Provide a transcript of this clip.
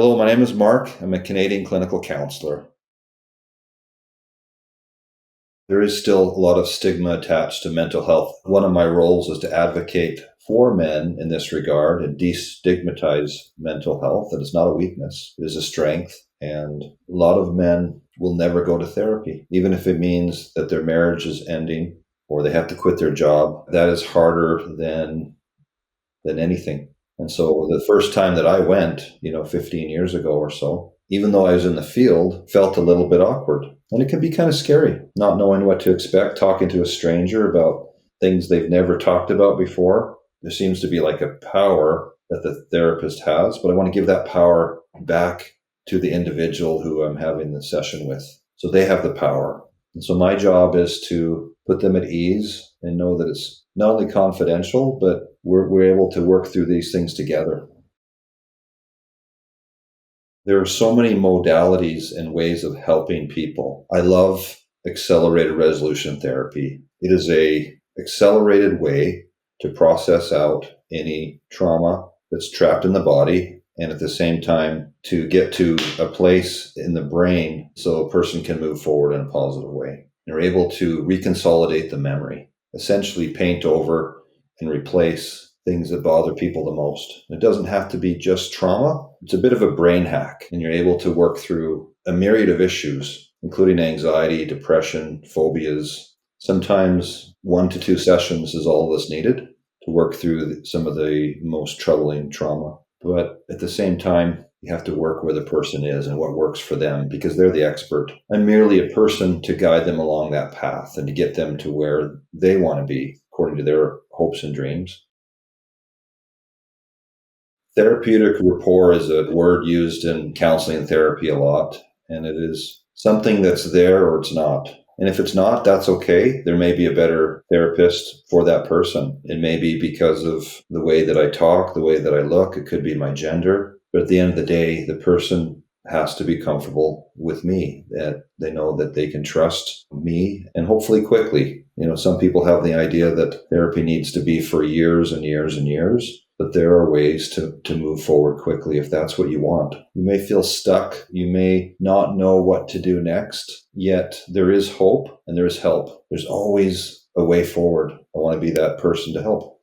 Hello, my name is Mark. I'm a Canadian Clinical Counsellor. There is still a lot of stigma attached to mental health. One of my roles is to advocate for men in this regard and destigmatize mental health. That it's not a weakness, it is a strength. And a lot of men will never go to therapy, even if it means that their marriage is ending or they have to quit their job. That is harder than anything. And so the first time that I went, 15 years ago or so, even though I was in the field, felt a little bit awkward. And it can be kind of scary, not knowing what to expect, talking to a stranger about things they've never talked about before. There seems to be like a power that the therapist has, but I want to give that power back to the individual who I'm having the session with. So they have the power. And so my job is to put them at ease and know that it's not only confidential, but we're able to work through these things together. There are so many modalities and ways of helping people. I love accelerated resolution therapy. It is a accelerated way to process out any trauma that's trapped in the body, and at the same time to get to a place in the brain so a person can move forward in a positive way. They're able to reconsolidate the memory, essentially paint over and replace things that bother people the most. It doesn't have to be just trauma. It's a bit of a brain hack, and you're able to work through a myriad of issues, including anxiety, depression, phobias. Sometimes 1 to 2 sessions is all that's needed to work through some of the most troubling trauma. But at the same time, you have to work where the person is and what works for them, because they're the expert. I'm merely a person to guide them along that path and to get them to where they want to be according to their hopes and dreams. Therapeutic rapport is a word used in counseling and therapy a lot, and it is something that's there or it's not. And if it's not, that's okay. There may be a better therapist for that person. It may be because of the way that I talk, the way that I look. It could be my gender. But at the end of the day, the person has to be comfortable with me, that they know that they can trust me, and hopefully quickly. Some people have the idea that therapy needs to be for years and years and years. But there are ways to move forward quickly if that's what you want. You may feel stuck. You may not know what to do next, yet there is hope and there is help. There's always a way forward. I want to be that person to help.